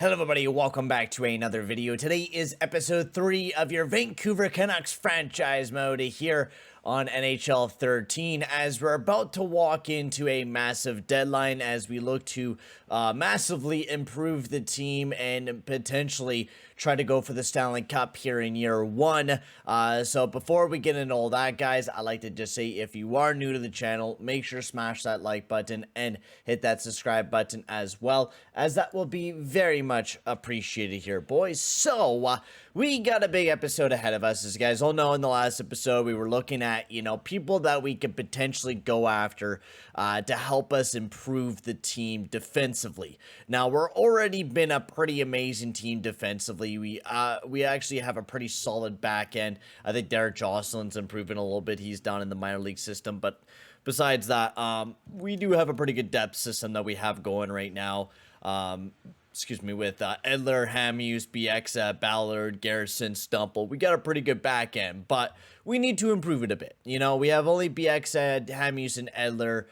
Hello everybody, welcome back to another video. Today is episode 3 of your Vancouver Canucks franchise mode here on NHL 13 as we're about to walk into a massive deadline as we look to massively improve the team and potentially try to go for the Stanley Cup here in year 1. So before we get into all that, guys, I'd like to just say if you are new to the channel, make sure to smash that like button and hit that subscribe button as well, as that will be very much appreciated here, boys. So we got a big episode ahead of us. As you guys all know, in the last episode we were looking at people that we could potentially go after to help us improve the team defensively. Now we're already been a pretty amazing team defensively. We actually have a pretty solid back end. I think Derek Jocelyn's improving a little bit. He's down in the minor league system, but besides that, we do have a pretty good depth system that we have going right now. Excuse me, with Edler, Hamuse, BX, Ballard, Garrison, Stumple. We got a pretty good back end, but we need to improve it a bit. We have only BX, Hamuse, and Edler.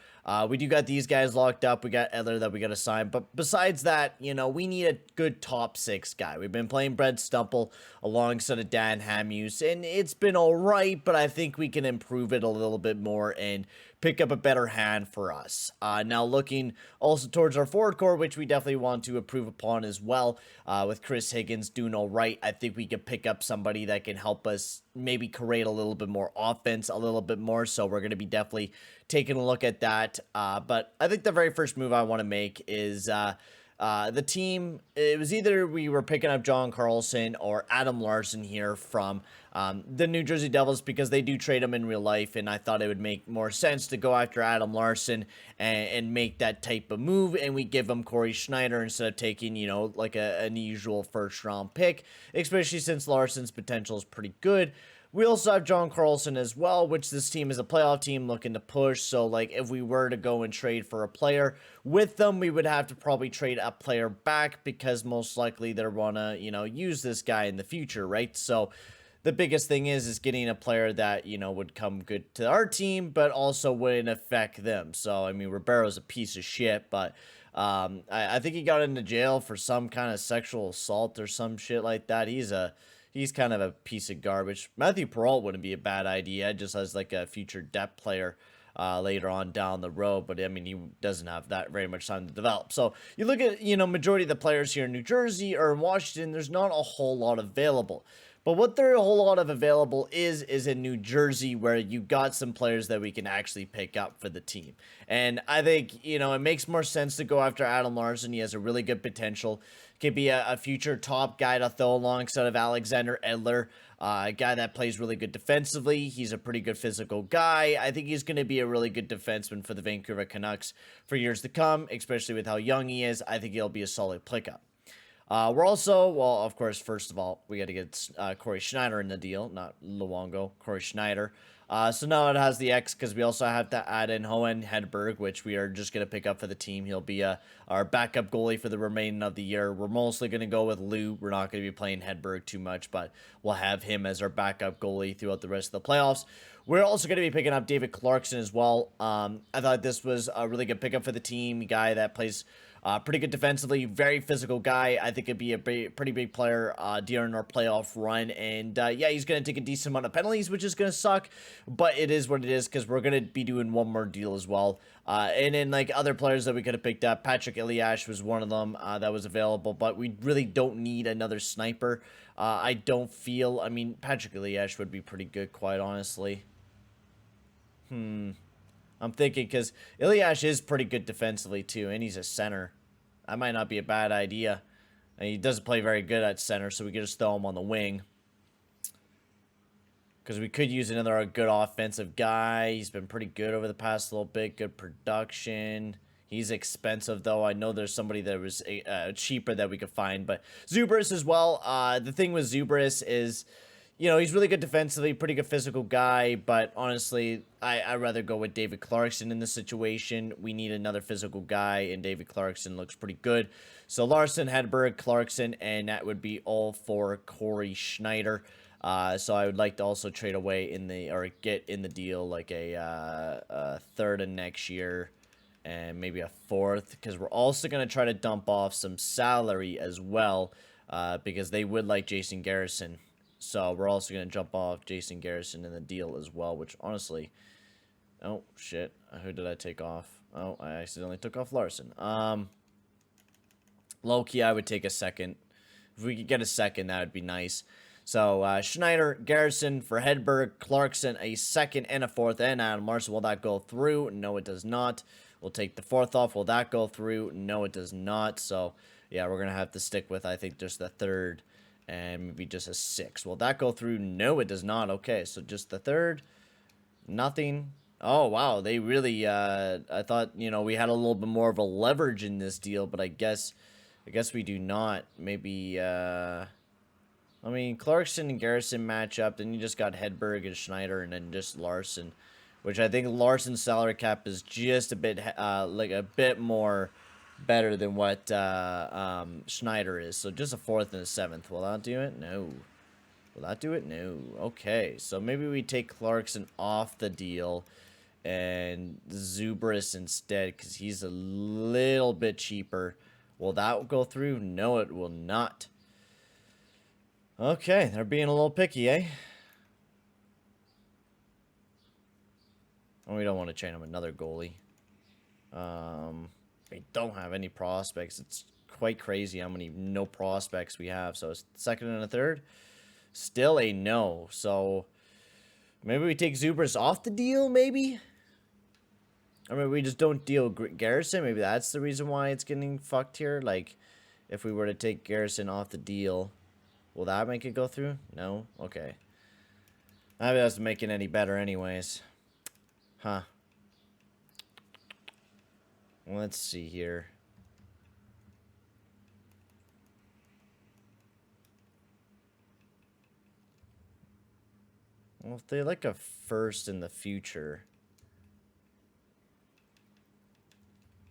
We do got these guys locked up. We got Edler that we got to sign. But besides that, we need a good top 6 guy. We've been playing Brett Stumple alongside of Dan Hamuse, and it's been all right, but I think we can improve it a little bit more and pick up a better hand for us. Now looking also towards our forward core, which we definitely want to improve upon as well. With Chris Higgins doing all right, I think we could pick up somebody that can help us maybe create a little bit more offense, a little bit more. So we're going to be definitely taking a look at that. But I think the very first move I want to make is the team. It was either we were picking up John Carlson or Adam Larson here from the New Jersey Devils, because they do trade them in real life, and I thought it would make more sense to go after Adam Larson and make that type of move, and we give him Corey Schneider instead of taking, like an usual first round pick, especially since Larson's potential is pretty good. We also have John Carlson as well, which this team is a playoff team looking to push. So, like, if we were to go and trade for a player with them, we would have to probably trade a player back, because most likely they're want to, use this guy in the future, right? So the biggest thing is getting a player that, would come good to our team, but also wouldn't affect them. So, I mean, Ribeiro's a piece of shit, but I think he got into jail for some kind of sexual assault or some shit like that. He's kind of a piece of garbage. Matthew Peralt wouldn't be a bad idea, just as like a future depth player later on down the road. But I mean, he doesn't have that very much time to develop. So you look at, majority of the players here in New Jersey or in Washington, there's not a whole lot available. But what there are a whole lot of available is in New Jersey, where you got some players that we can actually pick up for the team. And I think, it makes more sense to go after Adam Larson. He has a really good potential. Could be a future top guy to throw alongside of Alexander Edler, a guy that plays really good defensively. He's a pretty good physical guy. I think he's going to be a really good defenseman for the Vancouver Canucks for years to come, especially with how young he is. I think he'll be a solid pickup. We're also, well, of course, first of all, we got to get Corey Schneider in the deal, not Luongo, Corey Schneider. So now it has the X, because we also have to add in Hohen Hedberg, which we are just going to pick up for the team. He'll be our backup goalie for the remaining of the year. We're mostly going to go with Lou. We're not going to be playing Hedberg too much, but we'll have him as our backup goalie throughout the rest of the playoffs. We're also going to be picking up David Clarkson as well. I thought this was a really good pickup for the team. A guy that plays pretty good defensively, very physical guy. I think it'd be a pretty big player during our playoff run. And yeah, he's going to take a decent amount of penalties, which is going to suck. But it is what it is, because we're going to be doing one more deal as well. And then, like, other players that we could have picked up, Patrick Eliash was one of them that was available. But we really don't need another sniper. I don't feel, I mean, Patrick Eliash would be pretty good, quite honestly. I'm thinking, because Eliash is pretty good defensively too, and he's a center. That might not be a bad idea. And he doesn't play very good at center, so we could just throw him on the wing. Because we could use another good offensive guy. He's been pretty good over the past little bit. Good production. He's expensive, though. I know there's somebody that was cheaper that we could find. But Zubris as well. The thing with Zubris is, he's really good defensively, pretty good physical guy, but honestly, I'd rather go with David Clarkson in this situation. We need another physical guy, and David Clarkson looks pretty good. So Larson, Hedberg, Clarkson, and that would be all for Corey Schneider. So I would like to also trade away or get in the deal like a third of next year and maybe a fourth, because we're also going to try to dump off some salary as well, because they would like Jason Garrison. So we're also going to jump off Jason Garrison in the deal as well, which honestly... Oh, shit. Who did I take off? Oh, I accidentally took off Larson. Low-key, I would take a second. If we could get a second, that would be nice. So, Schneider, Garrison for Hedberg, Clarkson, a second and a fourth, and Adam Larson. Will that go through? No, it does not. We'll take the fourth off. Will that go through? No, it does not. So, yeah, we're going to have to stick with, I think, just the third and maybe just a six. Will that go through? No, it does not. Okay, so just the third. Nothing. Oh, wow. They really, I thought, you know, we had a little bit more of a leverage in this deal, but I guess we do not. Maybe, I mean, Clarkson and Garrison match up. Then you just got Hedberg and Schneider, and then just Larson, which I think Larson's salary cap is just a bit, like a bit more better than what Schneider is. So just a fourth and a seventh. Will that do it? No. Will that do it? No. Okay, so maybe we take Clarkson off the deal and Zubris instead, because he's a little bit cheaper. Will that go through? No, it will not. Okay, they're being a little picky, eh? Oh, we don't want to train him another goalie. We don't have any prospects. It's quite crazy how many no prospects we have. So it's second and a third. Still a no. So maybe we take Zubris off the deal, maybe? I mean, we just don't deal Garrison. Maybe that's the reason why it's getting fucked here. Like, if we were to take Garrison off the deal... Will that make it go through? No? Okay. That doesn't make it any better anyways. Huh. Let's see here. Well, if they like a first in the future.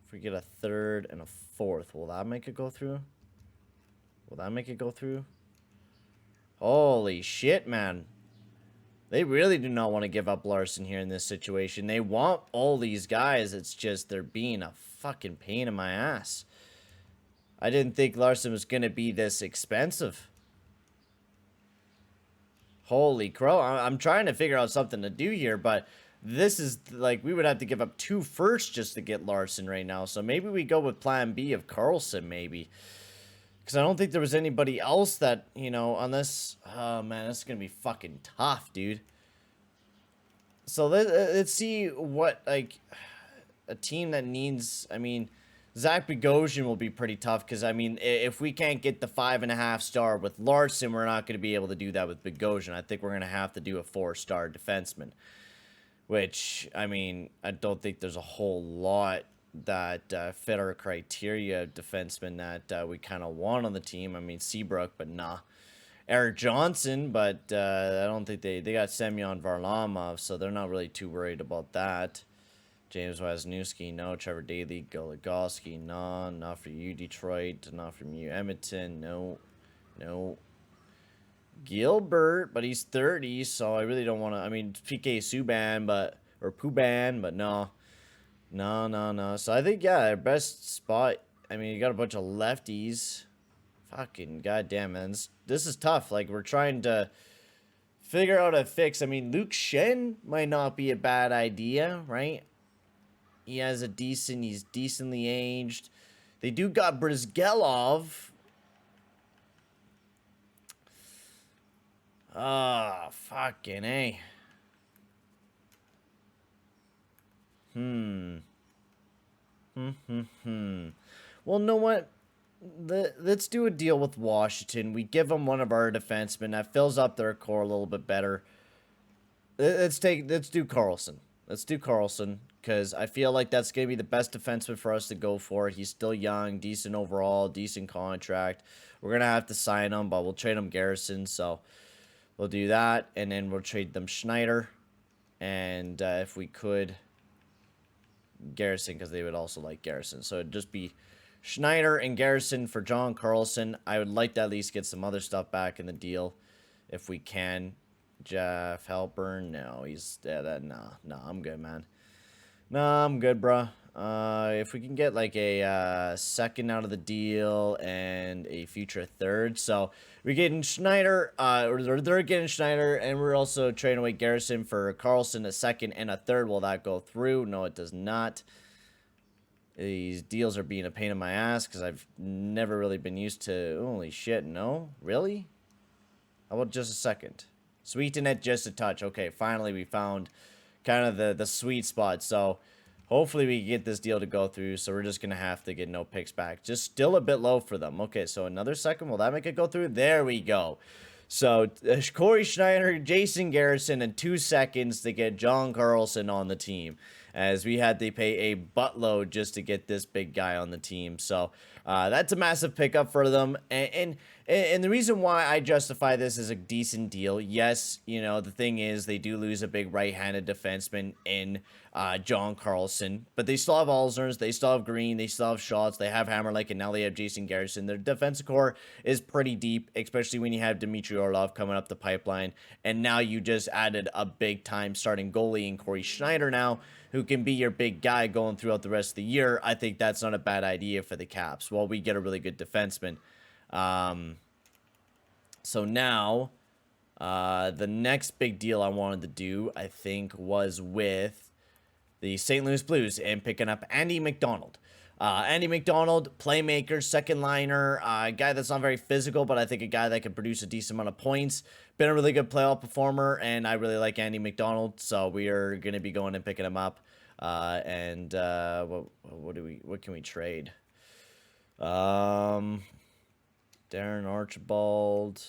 If we get a third and a fourth, will that make it go through? Will that make it go through? Holy shit, man. They really do not want to give up Larson here in this situation. They want all these guys. It's just they're being a fucking pain in my ass. I didn't think Larson was going to be this expensive. Holy crow. I'm trying to figure out something to do here, but this is like we would have to give up 2 firsts just to get Larson right now. So maybe we go with plan B of Carlson, maybe. Because I don't think there was anybody else that, you know, unless... Oh, man, this is going to be fucking tough, dude. So let's see what, like, a team that needs... I mean, Zach Bogosian will be pretty tough because, I mean, if we can't get the 5.5 star with Larson, we're not going to be able to do that with Bogosian. I think we're going to have to do a 4-star defenseman. Which, I mean, I don't think there's a whole lot... that fit our criteria of defensemen that we kind of want on the team. I mean, Seabrook, but nah. Eric Johnson, but I don't think they got Semyon Varlamov, so they're not really too worried about that. James Wisniewski, no. Trevor Daley, Goligoski, no. Not for you, Detroit. Not from you, Edmonton, no. No. Gilbert, but he's 30, so I really don't want to... I mean, PK Subban, but... Or Puban, but no. No. So I think, yeah, our best spot... I mean, you got a bunch of lefties. Fucking goddamn, man. This is tough. Like, we're trying to figure out a fix. I mean, Luke Shen might not be a bad idea, right? He's decently aged. They do got Brizgelov. Ah, fucking A. Well, know what? Let's do a deal with Washington. We give them one of our defensemen that fills up their core a little bit better. Let's do Carlson. Let's do Carlson because I feel like that's gonna be the best defenseman for us to go for. He's still young, decent overall, decent contract. We're gonna have to sign him, but we'll trade him Garrison. So we'll do that, and then we'll trade them Schneider, and if we could. Garrison, because they would also like Garrison. So it'd just be Schneider and Garrison for John Carlson. I would like to at least get some other stuff back in the deal if we can. Jeff Halpern, no, he's nah, I'm good, man. Nah, I'm good, bruh. If we can get like a second out of the deal and a future third. So we're getting Schneider, or they're getting Schneider, and we're also trading away Garrison for Carlson, a second and a third. Will that go through? No, it does not. These deals are being a pain in my ass because I've never really been used to... Holy shit, no? Really? How about just a second? Sweeten it just a touch. Okay, finally we found kind of the sweet spot. So hopefully we get this deal to go through. So we're just going to have to get no picks back. Just still a bit low for them. Okay, so another second. Will that make it go through? There we go. So Corey Schneider, Jason Garrison, and 2 seconds to get John Carlson on the team, as we had to pay a buttload just to get this big guy on the team. So that's a massive pickup for them. And the reason why I justify this as a decent deal, yes, you know, the thing is they do lose a big right-handed defenseman in John Carlson, but they still have Alzner's, they still have Green, they still have Shots, they have Hammerlake, and now they have Jason Garrison. Their defensive core is pretty deep, especially when you have Dmitry Orlov coming up the pipeline, and now you just added a big-time starting goalie in Corey Schneider now, who can be your big guy going throughout the rest of the year. I think that's not a bad idea for the Caps. Well, we get a really good defenseman. So now, the next big deal I wanted to do, I think, was with the St. Louis Blues and picking up Andy McDonald. Andy McDonald, playmaker, second liner, a guy that's not very physical, but I think a guy that can produce a decent amount of points. Been a really good playoff performer, and I really like Andy McDonald, so we are going to be going and picking him up. What can we trade? Darren Archibald.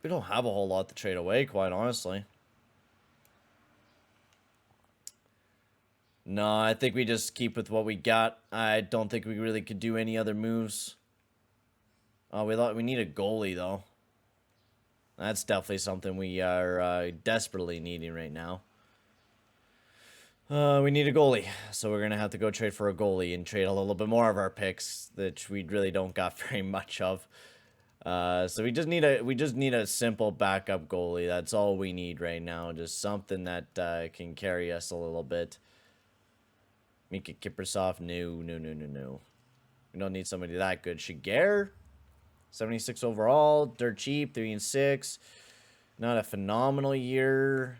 We don't have a whole lot to trade away, quite honestly. No, I think we just keep with what we got. I don't think we really could do any other moves. Oh, we need a goalie, though. That's definitely something we are desperately needing right now. We need a goalie, so we're gonna have to go trade for a goalie and trade a little bit more of our picks that we really don't got very much of. So we just need a simple backup goalie. That's all we need right now. Just something that can carry us a little bit. Mika Kiprusoff, no. We don't need somebody that good. Shiger, 76 overall, dirt cheap, 3-6. Not a phenomenal year.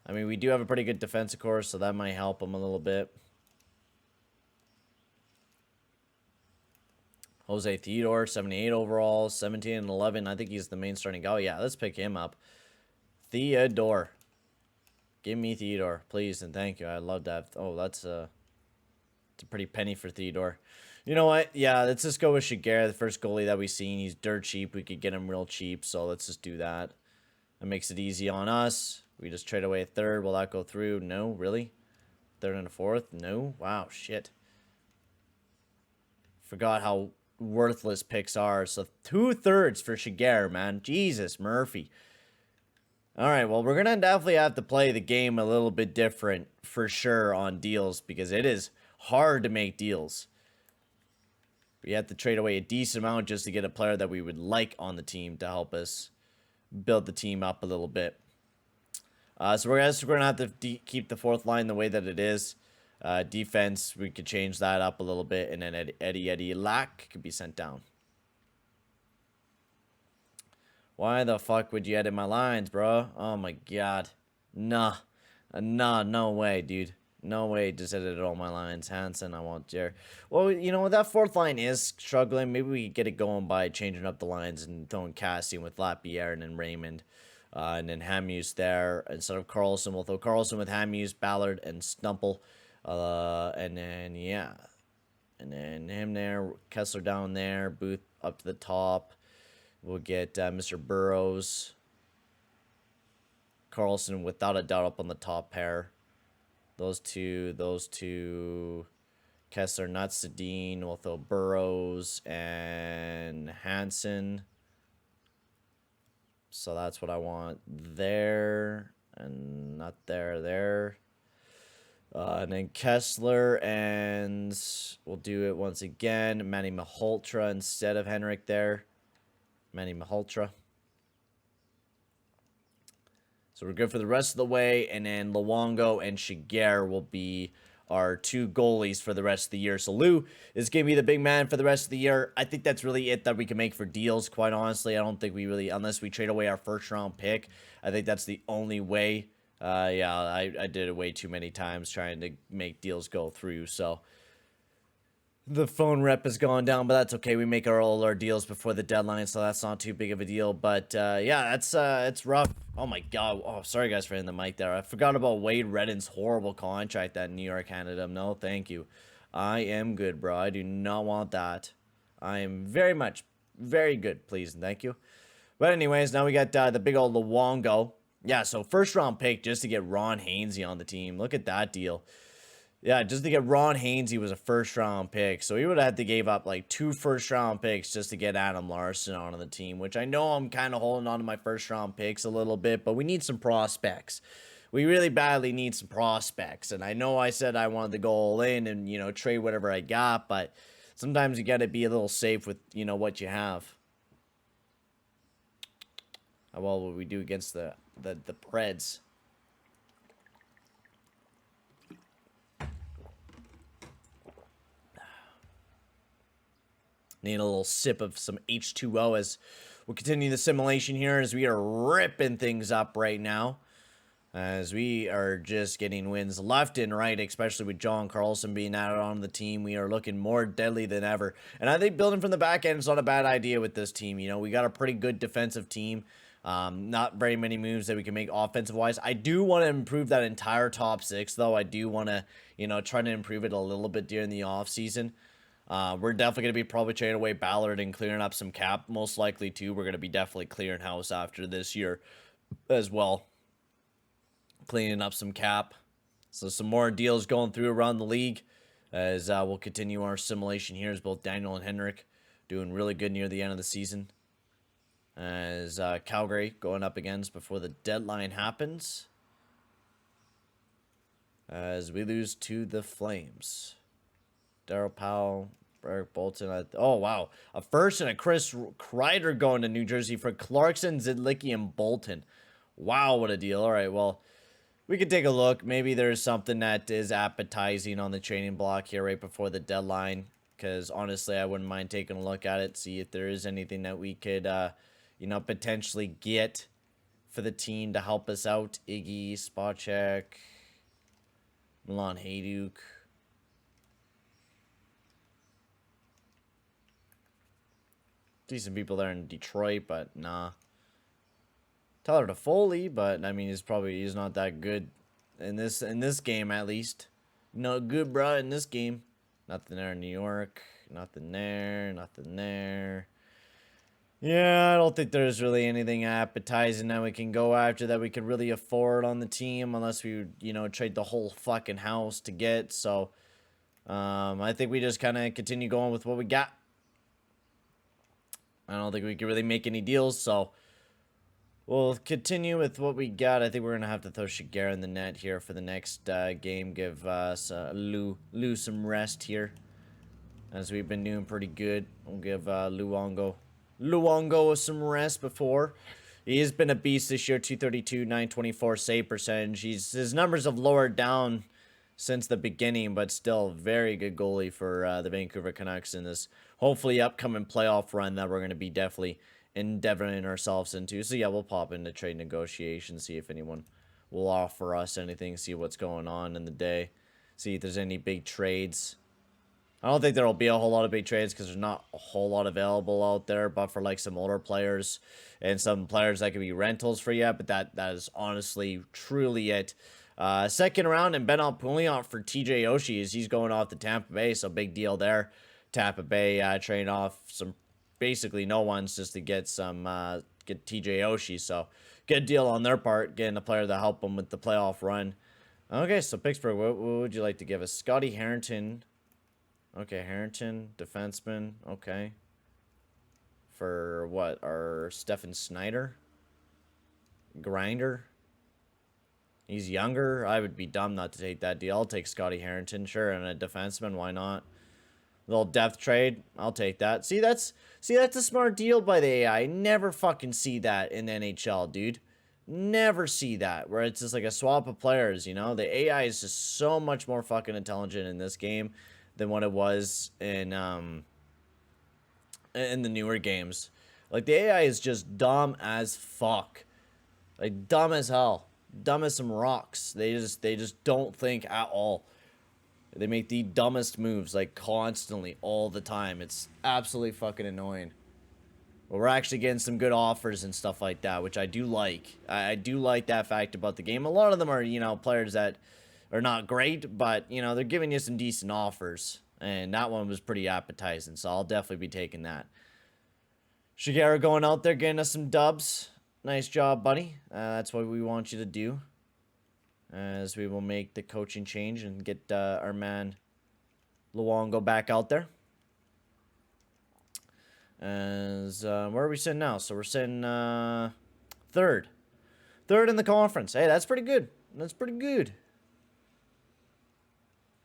I mean, we do have a pretty good defensive core, so that might help him a little bit. Jose Theodore, 78 overall, 17-11. I think he's the main starting guy. Oh, yeah, let's pick him up. Theodore. Give me Theodore, please, and thank you. I'd love to have... Oh, it's a pretty penny for Theodore. You know what? Yeah, let's just go with Shiger, the first goalie that we've seen. He's dirt cheap. We could get him real cheap, so let's just do that. That makes it easy on us. We just trade away a third. Will that go through? No, really? Third and a fourth? No? Wow, shit. Forgot how worthless picks are. So 2/3 for Shiger, man. Jesus, Murphy. All right, well, we're going to definitely have to play the game a little bit different for sure on deals, because it is hard to make deals. We have to trade away a decent amount just to get a player that we would like on the team to help us build the team up a little bit. So we're going to have to keep the fourth line the way that it is. Defense, we could change that up a little bit, and then Eddie Lack could be sent down. Why the fuck would you edit my lines, bro? Oh my god. Nah. No way, dude. No way, just edited all my lines. Hansen, I want Jer. Well, you know, that fourth line is struggling. Maybe we get it going by changing up the lines and throwing Cassian with Lapierre and then Raymond. And then Hamuse there. Instead of Carlson, we'll throw Carlson with Hamuse, Ballard, and Stumple. And then, yeah. And then him there, Kessler down there, Booth up to the top. We'll get Mr. Burrows. Carlson, without a doubt, up on the top pair. Those two. Kessler, not Sedin. We'll throw Burrows and Hansen. So that's what I want there. And not there. And then Kessler, and we'll do it once again. Manny Malhotra instead of Henrik there. Manny Malhotra. So we're good for the rest of the way. And then Luongo and Shiger will be our 2 goalies for the rest of the year. So Lou is going to be the big man for the rest of the year. I think that's really it that we can make for deals, quite honestly. I don't think we really, unless we trade away our first-round pick, I think that's the only way. Yeah, I did it way too many times trying to make deals go through, so the phone rep has gone down, but that's okay. We make all our deals before the deadline, so that's not too big of a deal. But yeah, it's rough. Oh my god. Oh, sorry guys for hitting the mic there. I forgot about Wade Redden's horrible contract that New York handed him. No, thank you. I am good, bro. I do not want that. I am very good, please and thank you. But anyways, now we got the big old Luongo. Yeah, so first round pick just to get Ron Hainsey on the team. Look at that deal. Yeah, just to get Ron Hainsey was a first-round pick. So he would have had to give up like 2 first-round picks just to get Adam Larson on the team, which I know I'm kind of holding on to my first-round picks a little bit, but we need some prospects. We really badly need some prospects. And I know I said I wanted to go all in and, you know, trade whatever I got, but sometimes you got to be a little safe with, you know, what you have. How well would we do against the Preds? Need a little sip of some H2O as we'll continue the simulation here as we are ripping things up right now. As we are just getting wins left and right, especially with John Carlson being added on the team. We are looking more deadly than ever. And I think building from the back end is not a bad idea with this team. You know, we got a pretty good defensive team. Not very many moves that we can make offensive-wise. I do want to improve that entire top 6, though. I do want to, you know, try to improve it a little bit during the offseason. We're definitely going to be probably trading away Ballard and clearing up some cap. Most likely, too, we're going to be definitely clearing house after this year as well. Cleaning up some cap. So some more deals going through around the league as we'll continue our simulation here as both Daniel and Henrik doing really good near the end of the season. As Calgary going up against before the deadline happens. As we lose to the Flames. Darryl Powell, Eric Bolton. Oh, wow. A first and a Chris Kreider going to New Jersey for Clarkson, Zidlicki, and Bolton. Wow, what a deal. All right, well, we could take a look. Maybe there's something that is appetizing on the trading block here right before the deadline. Because, honestly, I wouldn't mind taking a look at it. See if there is anything that we could, you know, potentially get for the team to help us out. Iggy, Spacek, Milan Hajduk. Decent people there in Detroit, but nah. Tyler Toffoli, but I mean he's not that good in this game at least. Not good, bro, in this game. Nothing there in New York. Nothing there. Nothing there. Yeah, I don't think there's really anything appetizing that we can go after that we could really afford on the team unless we, you know, trade the whole fucking house to get. So, I think we just kind of continue going with what we got. I don't think we can really make any deals, so we'll continue with what we got. I think we're going to have to throw Shigeru in the net here for the next game. Give us Lou some rest here, as we've been doing pretty good. We'll give Luongo some rest before. He has been a beast this year, 232, 924 save percentage. His numbers have lowered down since the beginning, but still very good goalie for the Vancouver Canucks in this hopefully upcoming playoff run that we're going to be definitely endeavoring ourselves into. So yeah, we'll pop into trade negotiations, see if anyone will offer us anything, see what's going on in the day, see if there's any big trades. I don't think there will be a whole lot of big trades because there's not a whole lot available out there, but for like some older players and some players that could be rentals for you, but that is honestly truly it. Second round and Ben Pouliot for TJ Oshie as he's going off to Tampa Bay, so big deal there. Tampa Bay trading off some basically no ones just to get some get TJ Oshie, so good deal on their part, getting a player to help them with the playoff run. Okay, so Pittsburgh, what would you like to give us? Scotty Harrington. Okay, Harrington, defenseman. Okay. For what? Our Stefan Snyder? Grinder? He's younger. I would be dumb not to take that deal. I'll take Scotty Harrington, sure, and a defenseman. Why not? A little depth trade. I'll take that. See, that's a smart deal by the AI. I never fucking see that in NHL, dude. Never see that where it's just like a swap of players, you know? The AI is just so much more fucking intelligent in this game than what it was in the newer games. Like, the AI is just dumb as fuck. Like, dumb as hell. Dumb as some rocks. They just don't think at all. They make the dumbest moves, like, constantly, all the time. It's absolutely fucking annoying. But we're actually getting some good offers and stuff like that, which I do like. I do like that fact about the game. A lot of them are, you know, players that are not great, but, you know, they're giving you some decent offers. And that one was pretty appetizing, so I'll definitely be taking that. Shigeru going out there, getting us some dubs. Nice job, buddy. That's what we want you to do. As we will make the coaching change and get our man Luongo back out there. As where are we sitting now? So we're sitting third in the conference. Hey, that's pretty good. That's pretty good.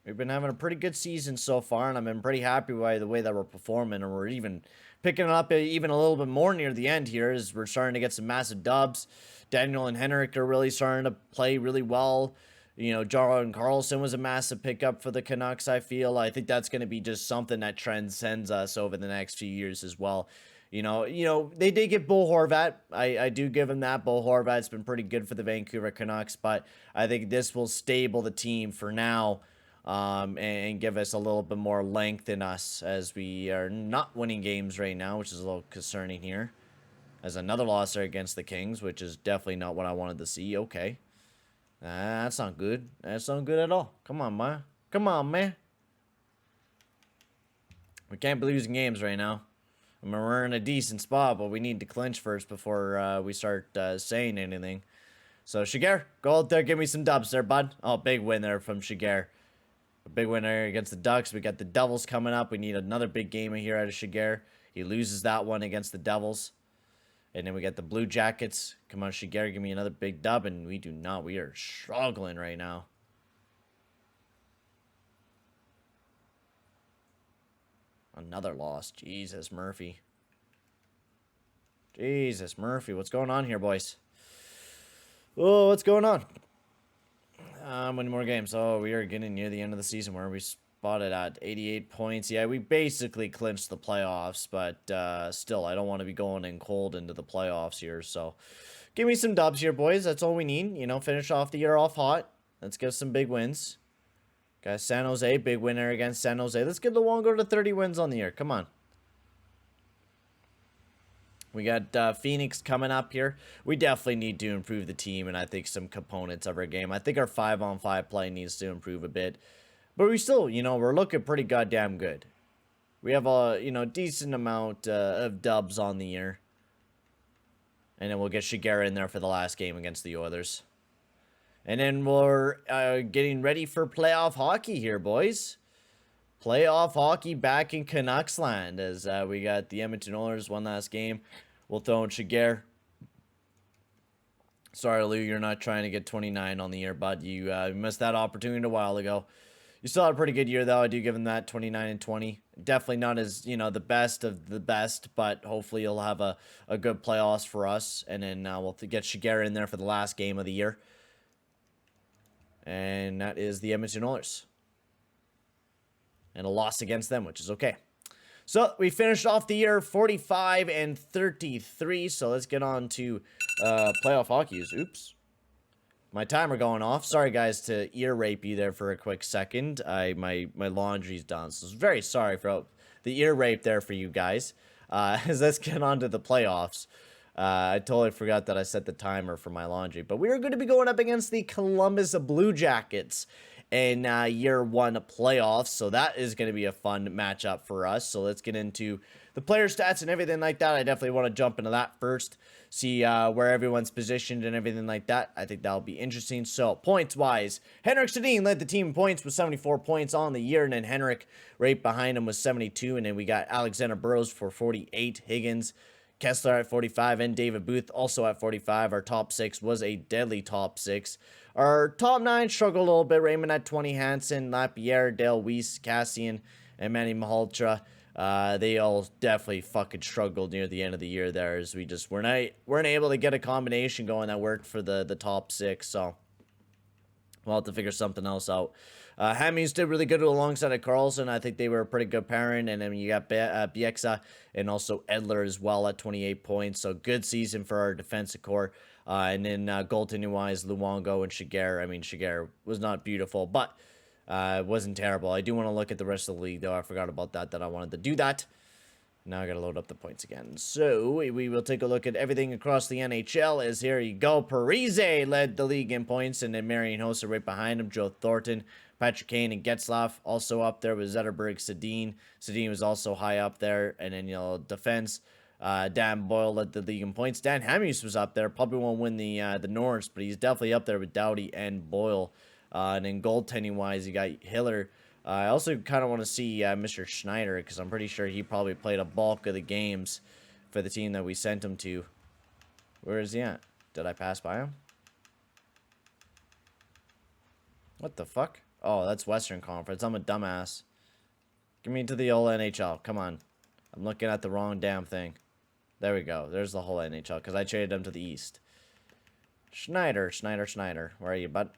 We've been having a pretty good season so far, and I've been pretty happy by the way that we're performing, and we're even picking it up even a little bit more near the end here as we're starting to get some massive dubs. Daniel and Henrik are really starting to play really well. You know, Jordan Carlson was a massive pickup for the Canucks, I feel. I think that's going to be just something that transcends us over the next few years as well. You know, they did get Bo Horvat. I do give him that. Bo Horvat's been pretty good for the Vancouver Canucks, but I think this will stable the team for now and give us a little bit more length in us as we are not winning games right now, which is a little concerning here. As another loss there against the Kings, which is definitely not what I wanted to see. Okay. That's not good. That's not good at all. Come on, man. Come on, man. We can't be losing games right now. I mean, we're in a decent spot, but we need to clinch first before we start saying anything. So, Shigeru, go out there, give me some dubs there, bud. Oh, big win there from Shigeru. A big win there against the Ducks. We got the Devils coming up. We need another big game here out of Shigeru. He loses that one against the Devils. And then we got the Blue Jackets. Come on, Shigeru, give me another big dub. And we do not. We are struggling right now. Another loss. Jesus, Murphy. Jesus, Murphy. What's going on here, boys? Oh, what's going on? Winning more games. Oh, we are getting near the end of the season. Where are we spotted at? 88 points. Yeah, we basically clinched the playoffs, but still, I don't want to be going in cold into the playoffs here. So, give me some dubs here, boys. That's all we need. You know, finish off the year off hot. Let's get some big wins. Got San Jose, big winner against San Jose. Let's get Luongo to 30 wins on the year. Come on. We got Phoenix coming up here. We definitely need to improve the team, and I think some components of our game. I think our 5-on-5 play needs to improve a bit. But we still, you know, we're looking pretty goddamn good. We have a, you know, decent amount of dubs on the year. And then we'll get Shigeru in there for the last game against the Oilers. And then we're getting ready for playoff hockey here, boys. Playoff hockey back in Canucks land as we got the Edmonton Oilers one last game. We'll throw in Shigeru. Sorry, Lou, you're not trying to get 29 on the year, bud. You missed that opportunity a while ago. You still had a pretty good year, though. I do give him that 29 and 20. Definitely not as, you know, the best of the best, but hopefully you'll have a good playoffs for us. And then we'll get Shigeru in there for the last game of the year. And that is the Edmonton Oilers. And a loss against them, which is okay. So we finished off the year 45 and 33. So let's get on to playoff hockey. Oops. My timer going off. Sorry, guys, to ear rape you there for a quick second. My laundry's done. So I was very sorry for the ear rape there for you guys. As let's get on to the playoffs. I totally forgot that I set the timer for my laundry. But we are going to be going up against the Columbus Blue Jackets in year one playoffs. So that is going to be a fun matchup for us. So let's get into the player stats and everything like that. I definitely want to jump into that first. See where everyone's positioned and everything like that. I think that'll be interesting. So points-wise, Henrik Sedin led the team in points with 74 points on the year. And then Henrik right behind him was 72. And then we got Alexander Burrows for 48. Higgins, Kessler at 45, and David Booth also at 45. Our top six was a deadly top six. Our top nine struggled a little bit. Raymond at 20, Hansen, Lapierre, Dale Weiss, Cassian, and Manny Malhotra. They all definitely fucking struggled near the end of the year there, as we just weren't able to get a combination going that worked for the top six. So we'll have to figure something else out. Hammies did really good alongside of Carlson. I think they were a pretty good pairing. And then you got Bieksa and also Edler as well at 28 points. So good season for our defensive core. And then goaltending-wise, Luongo and Shiger. I mean, Shiger was not beautiful, but it wasn't terrible. I do want to look at the rest of the league, though. I forgot about that I wanted to do that. Now I gotta load up the points again. So we will take a look at everything across the NHL. As here you go, Parise led the league in points, and then Marian Hossa right behind him. Joe Thornton, Patrick Kane, and Getzlaff also up there with Zetterberg, Sedin. Sedin was also high up there, and then defense. Dan Boyle led the league in points. Dan Hamhuis was up there. Probably won't win the Norris, but he's definitely up there with Doughty and Boyle. And then goaltending wise, you got Hiller. I also kind of want to see Mr. Schneider, because I'm pretty sure he probably played a bulk of the games for the team that we sent him to. Where is he at? Did I pass by him? What the fuck? Oh, that's Western Conference. I'm a dumbass. Give me to the old NHL. Come on. I'm looking at the wrong damn thing. There we go. There's the whole NHL, because I traded him to the East. Schneider. Where are you, bud?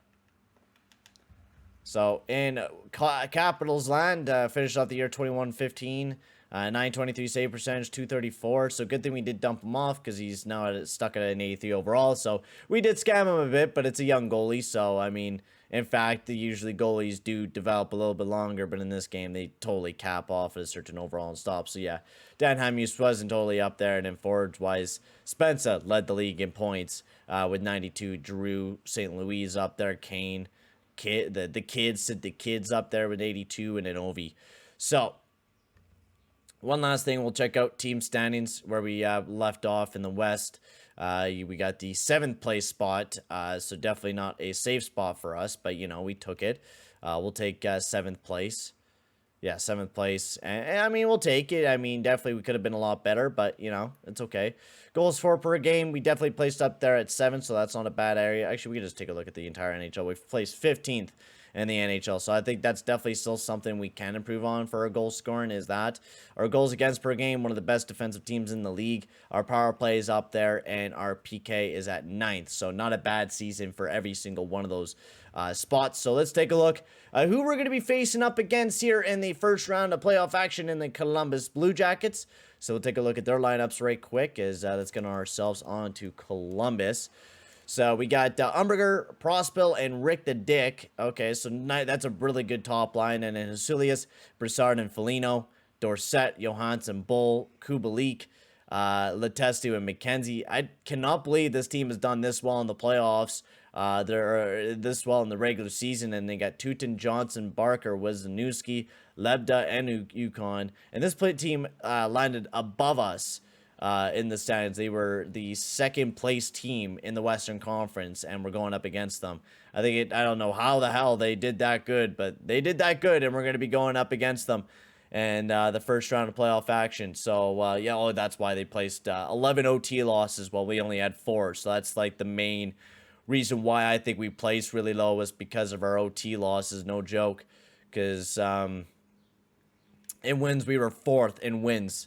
So, in Capitals land, finished off the year 21-15, 923 save percentage, 234. So, good thing we did dump him off, because he's now stuck at an 83 overall. So, we did scam him a bit, but it's a young goalie. So, I mean, in fact, usually goalies do develop a little bit longer, but in this game, they totally cap off at a certain overall and stop. So, yeah, Dan Hamhuis wasn't totally up there. And then forwards-wise, Spencer led the league in points with 92. Drew, St. Louis up there, Kane. The kids up there with 82, and then Ovi. So one last thing, we'll check out team standings where we left off in the West. We got the 7th place spot, so definitely not a safe spot for us, but you know, we took it. We'll take 7th place. Yeah, 7th place. And I mean, we'll take it. I mean, definitely we could have been a lot better, but, you know, it's okay. Goals for per game, we definitely placed up there at 7, so that's not a bad area. Actually, we can just take a look at the entire NHL. We've placed 15th in the NHL, so I think that's definitely still something we can improve on for our goal scoring, is that our goals against per game, one of the best defensive teams in the league. Our power play is up there, and our PK is at 9th, so not a bad season for every single one of those spots. So let's take a look who we're going to be facing up against here in the first round of playoff action in the Columbus Blue Jackets. So we'll take a look at their lineups right quick, as let's get ourselves on to Columbus. So we got Umberger, Prospel, and Rick the Dick. Okay, so that's a really good top line. And then Hasulius, Broussard, and Foligno, Dorsett, Johansson, Bull, Kubalik, Letestu, and McKenzie. I cannot believe this team has done this well in the playoffs. They're this well in the regular season, and they got Tutin, Johnson, Barker, Wisniewski, Lebda, and Yukon. And this team landed above us in the standings. They were the 2nd place team in the Western Conference, and we're going up against them. I don't know how the hell they did that good, but they did that good, and we're going to be going up against them and the first round of playoff action. So, yeah, that's why they placed 11 OT losses while we only had 4. So that's like the main reason why I think we placed really low, is because of our OT losses. No joke, because in wins we were 4th in wins,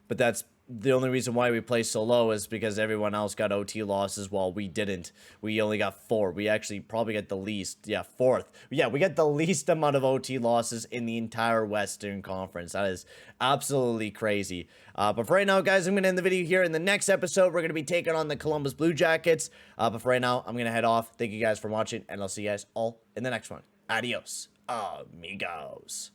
but that's the only reason why we placed so low, is because everyone else got OT losses while we didn't. We only got 4. We actually probably get the least. Yeah, 4th. Yeah, we get the least amount of OT losses in the entire Western Conference. That is absolutely crazy. But for right now, guys, I'm going to end the video here. In the next episode, we're going to be taking on the Columbus Blue Jackets. But for right now, I'm going to head off. Thank you guys for watching, and I'll see you guys all in the next one. Adios, amigos.